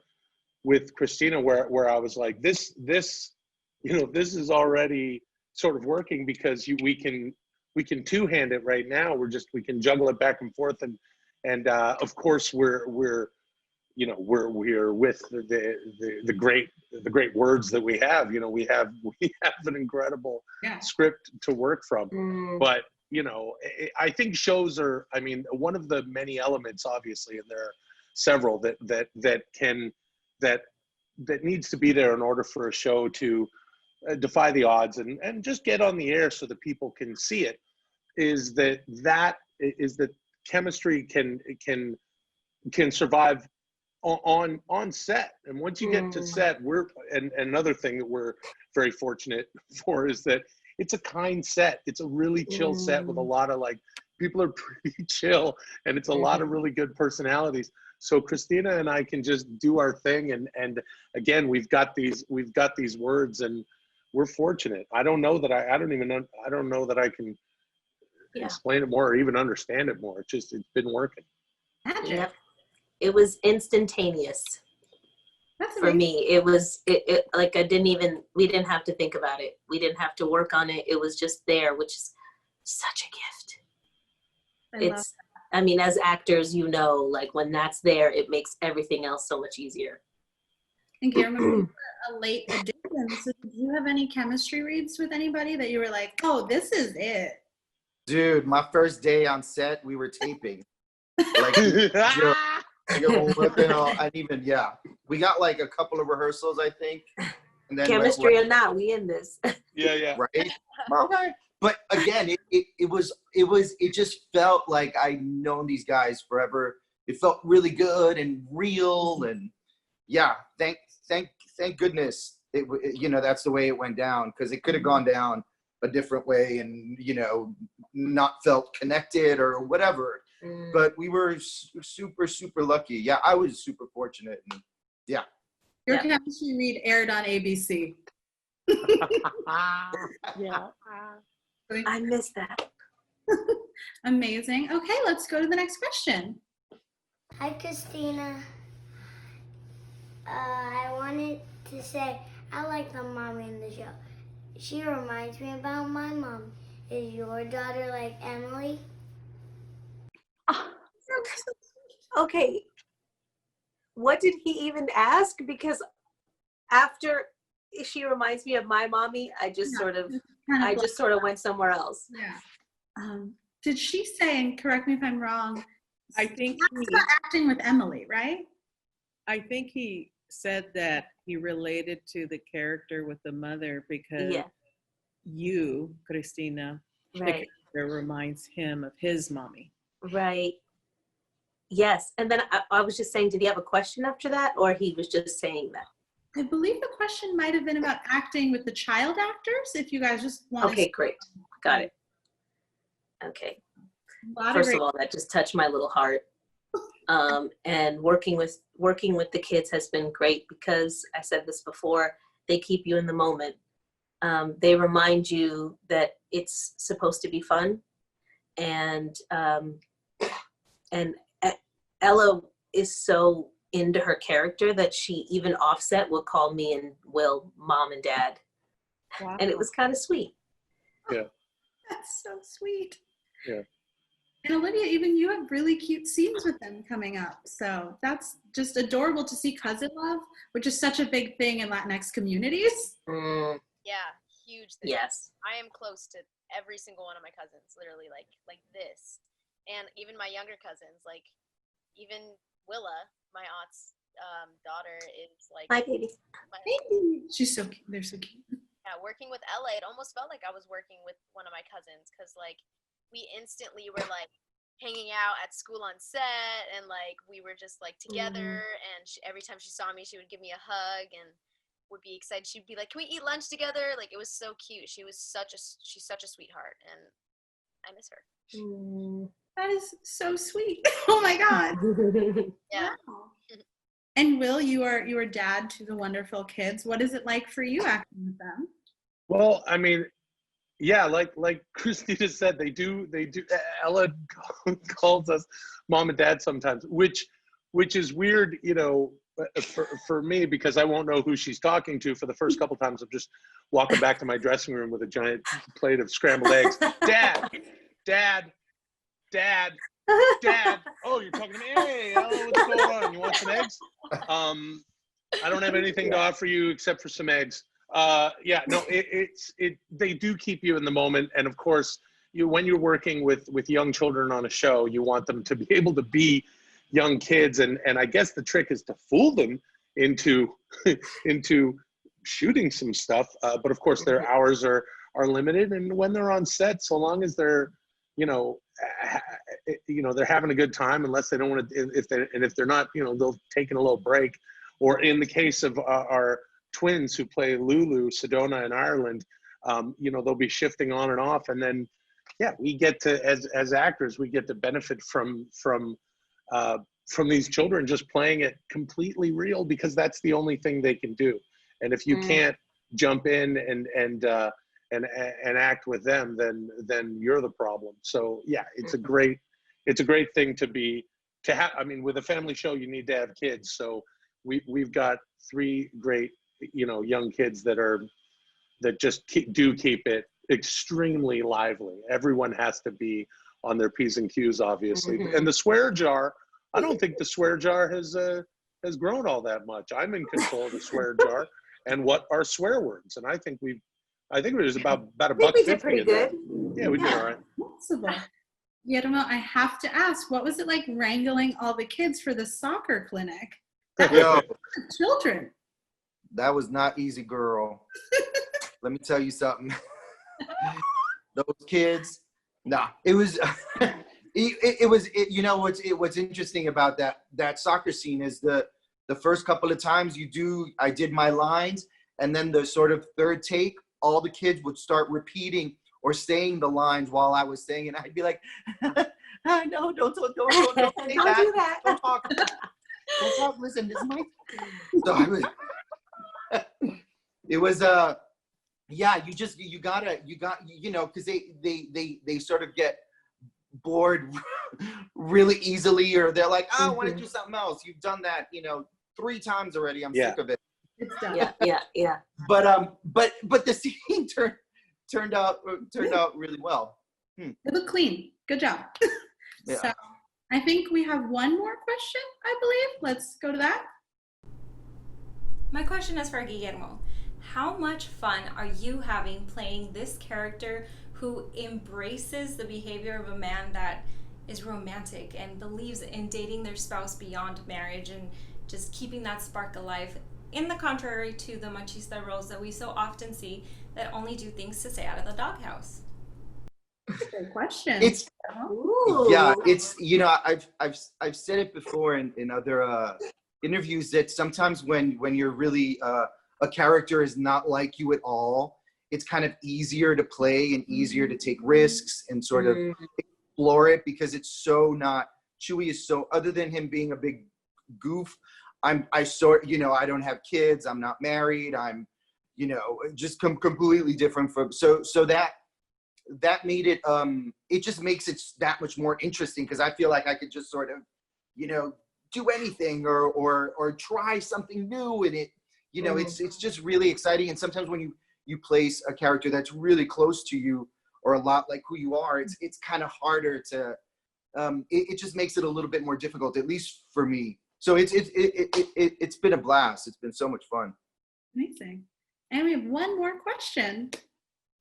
with Christina, where I was like, this is already sort of working because we can two-hand it right now. We can juggle it back and forth, and of course we're with the great words that we have. We have an incredible script to work from. But I think shows are, one of the many elements, obviously, and there are several that needs to be there in order for a show to defy the odds and just get on the air so that people can see it. Is that chemistry can survive on set. And once you get to set, and another thing that we're very fortunate for is that it's a kind set. It's a really chill set with a lot of people are pretty chill, and it's a lot of really good personalities. So Christina and I can just do our thing, and again, we've got these words, and we're fortunate. I don't know that I don't know that I can explain it more or even understand it more. It's been working. Yep. It was instantaneous. For me, it was like we didn't have to think about it. We didn't have to work on it. It was just there, which is such a gift. As actors, when that's there, it makes everything else so much easier. And Guillermo, you were a late addition. So did you have any chemistry reads with anybody that you were like, oh, this is it? Dude, my first day on set, we were taping. And even, yeah, we got like a couple of rehearsals, I think. And then chemistry or not, we in this. Yeah. Right. Okay. But again, it just felt like I'd known these guys forever. It felt really good and real, and yeah, thank goodness that's the way it went down, because it could have gone down a different way and not felt connected or whatever. But we were super lucky. Yeah, I was super fortunate. And yeah. Your chemistry read aired on ABC. Yeah. I missed that. Amazing. Okay, let's go to the next question. Hi, Christina. I wanted to say I like the mom in the show. She reminds me about my mom. Is your daughter like Emily? Okay. What did he even ask? Because after she reminds me of my mommy, I just sort of went somewhere else. Yeah. Did she say, and correct me if I'm wrong, I think that's about acting with Emily, right? I think he said that he related to the character with the mother because you, Christina, right, the character reminds him of his mommy. Right. Yes. And then I was just saying, did he have a question after that, or he was just saying that? I believe the question might have been about acting with the child actors, if you guys just want Okay, great. Got it. Okay. First of all, that just touched my little heart. And working with the kids has been great because I said this before, they keep you in the moment. They remind you that it's supposed to be fun. And Ella is so into her character that she even offset would call me and Will mom and dad. Wow. And it was kind of sweet. Yeah. That's so sweet. Yeah. And Olivia, even you have really cute scenes with them coming up. So that's just adorable to see cousin love, which is such a big thing in Latinx communities. Yeah, huge thing. Yes. I am close to every single one of my cousins, literally like this. And even my younger cousins, like even Willa, my aunt's daughter, is like... Hi, baby. She's so cute. They're so cute. Yeah, working with Ella, it almost felt like I was working with one of my cousins because, like, we instantly were, like, hanging out at school on set and, like, we were just, like, together and every time she saw me, she would give me a hug and would be excited. She'd be like, can we eat lunch together? Like, it was so cute. She's such a sweetheart and I miss her. That is so sweet. Oh my God. Yeah. Wow. And Will, you are dad to the wonderful kids. What is it like for you acting with them? Well, I mean, yeah, like Christina said, they do. Ella calls us mom and dad sometimes, which is weird, for me, because I won't know who she's talking to for the first couple times. I'm just walking back to my dressing room with a giant plate of scrambled eggs. Dad. Oh, you're talking to me? Hey, hello, what's going on? You want some eggs? I don't have anything to offer you except for some eggs. They do keep you in the moment. And of course, when you're working with young children on a show, you want them to be able to be young kids. And I guess the trick is to fool them into shooting some stuff. But of course, their hours are limited. And when they're on set, so long as they're they're having a good time, unless they don't want to, if they're not, they'll take a little break. Or in the case of our twins who play Lulu, Sedona in Ireland, they'll be shifting on and off. And then, we get to, as actors, we get to benefit from these children just playing it completely real, because that's the only thing they can do. And if you can't jump in and act with them, then you're the problem. So it's a great thing to have. I mean, with a family show, you need to have kids. So we've got 3 great, young kids that just keep it extremely lively. Everyone has to be on their P's and Q's, obviously. And the swear jar, I don't think the swear jar has grown all that much. I'm in control of the swear jar and what are swear words. And I think it was about $1.50. We did pretty good. Yeah, we did all right. Possible. Guillermo, I have to ask, what was it like wrangling all the kids for the soccer clinic? That was Yo, children. that was not easy, girl. Let me tell you something. Those kids, nah, it was, you know, what's interesting about that soccer scene is the first couple of times I did my lines, and then the sort of third take, all the kids would start repeating or saying the lines while I was saying it. I'd be like, no, don't say Don't that. do that. Don't talk. Don't talk. Listen, this is my. So I was. It was yeah. You know, because they sort of get bored really easily, or they're like, oh, I want to do something else. You've done that, you know, 3 times already. I'm sick of it. It's done. Yeah. But the scene turned out really well. It looked clean. Good job. Yeah. So I think we have one more question, I believe. Let's go to that. My question is for Guillermo. How much fun are you having playing this character who embraces the behavior of a man that is romantic and believes in dating their spouse beyond marriage and just keeping that spark alive, in the contrary to the machista roles that we so often see that only do things to stay out of the doghouse? Good question. It's you know, I've said it before in other interviews that sometimes when you're really a character is not like you at all, it's kind of easier to play and easier to take risks and sort of explore it, because it's so not, Chewie is so, other than him being a big goof, you know, I don't have kids, I'm not married, I'm, you know, just completely different from, so that made it, it just makes it that much more interesting, because I feel like I could just sort of, you know, do anything or try something new, and it, you know, it's just really exciting. And sometimes when you place a character that's really close to you or a lot like who you are, it's kind of harder to, it just makes it a little bit more difficult, at least for me. So it's been a blast. It's been so much fun. Amazing. And we have one more question.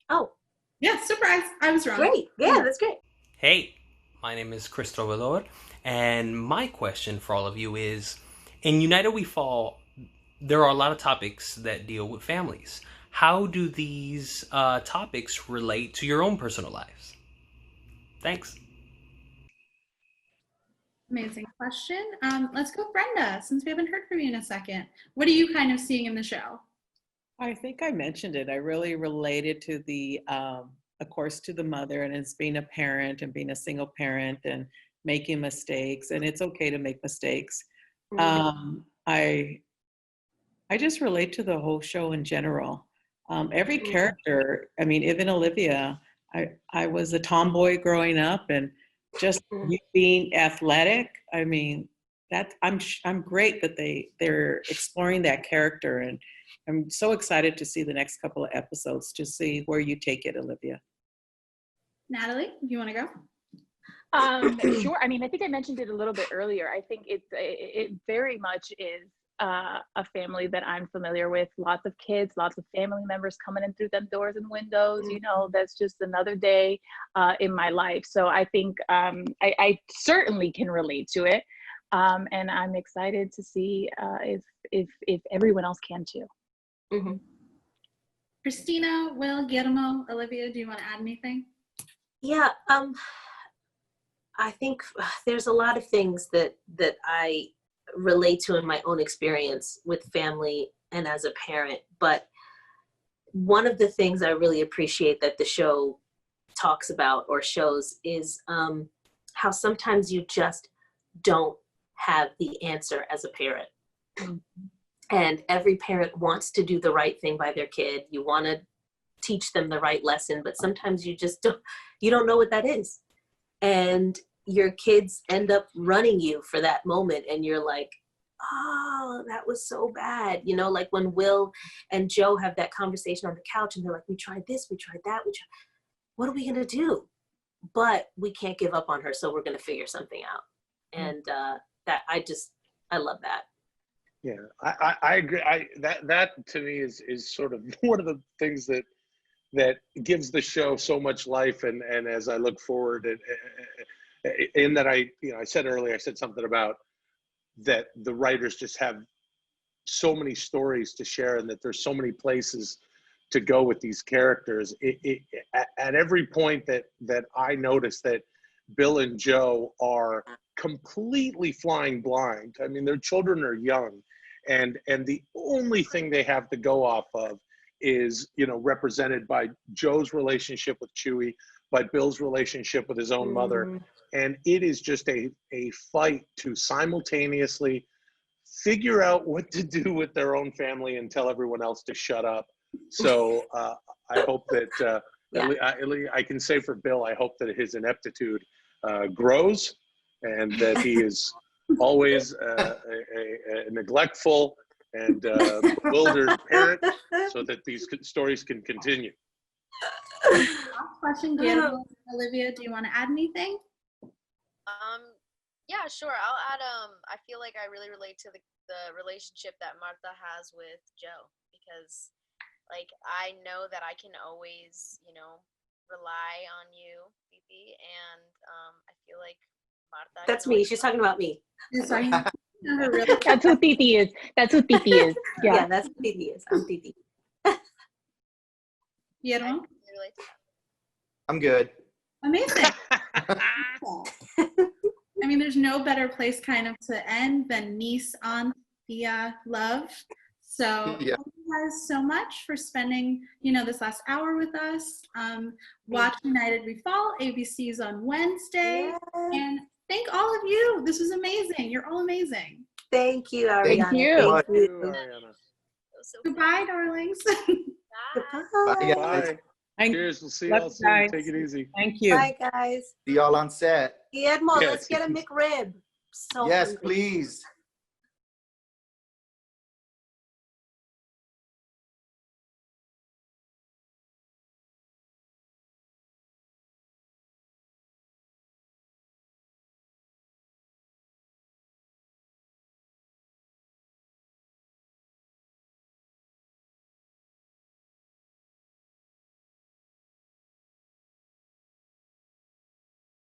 Oh. Yeah, surprise. I was wrong. Great. Yeah, that's great. Hey, my name is Christopher Valor, and my question for all of you is, in United We Fall, there are a lot of topics that deal with families. How do these topics relate to your own personal lives? Thanks. Amazing question. Let's go, Brenda, since we haven't heard from you in a second. What are you kind of seeing in the show? I think I mentioned it. I really related to the, of course, to the mother, and as being a parent and being a single parent and making mistakes, and it's okay to make mistakes. I just relate to the whole show in general. Every character, I mean, even Olivia, I was a tomboy growing up, and just being athletic. I mean, that I'm great that they're exploring that character, and I'm so excited to see the next couple of episodes to see where you take it, Olivia. Natalie, you want to go? Sure. I mean, I think I mentioned it a little bit earlier. I think it very much is a family that I'm familiar with. Lots of kids, lots of family members coming in through them doors and windows. You know, that's just another day in my life. So I think I certainly can relate to it, and I'm excited to see if everyone else can too. Christina, Will, Guillermo, Olivia, do you want to add anything? Yeah, I think there's a lot of things that I relate to in my own experience with family and as a parent. But one of the things I really appreciate that the show talks about or shows is how sometimes you just don't have the answer as a parent. And every parent wants to do the right thing by their kid. You want to teach them the right lesson, but sometimes you just don't know what that is. And your kids end up running you for that moment, and you're like, oh, that was so bad. You know, like when Will and Joe have that conversation on the couch, and they're like, we tried this, we tried that, what are we going to do? But we can't give up on her, so we're going to figure something out. And I love that. Yeah, I agree. That to me is sort of one of the things that that gives the show so much life. And as I look forward, in that I said earlier, I said something about that the writers just have so many stories to share, and that there's so many places to go with these characters. At every point that I notice that Bill and Joe are completely flying blind. I mean, their children are young, and the only thing they have to go off of is, represented by Joe's relationship with Chewie, by Bill's relationship with his own mother. And it is just a fight to simultaneously figure out what to do with their own family and tell everyone else to shut up. So I hope that, I can say for Bill, I hope that his ineptitude grows, and that he is always a neglectful and bewildered parent, so that these stories can continue. Last question, Guillermo. Olivia, do you want to add anything? Yeah, sure. I'll add, I feel like I really relate to the relationship that Marta has with Joe, because like, I know that I can always, rely on you, Fifi, and I feel like Marta. That's me. She's talking about me. That's who Titi is. That's who Titi is. Yeah, that's who Titi is. I'm Titi. Guillermo? I'm good. Amazing. I mean, there's no better place kind of to end than niece, aunt, tia, love. So Yeah. thank you guys so much for spending, this last hour with us. Watch United We Fall, ABC's on Wednesday. And thank all of you. This was amazing. You're all amazing. Thank you, Ariana. Thank you. Thank you. Ariana. Goodbye, darlings. Bye, guys. Cheers. We'll see y'all soon. guys. Take it easy. Thank you. Bye, guys. See y'all on set. Guillermo, Yes. let's get a McRib. So Yes, hungry. please.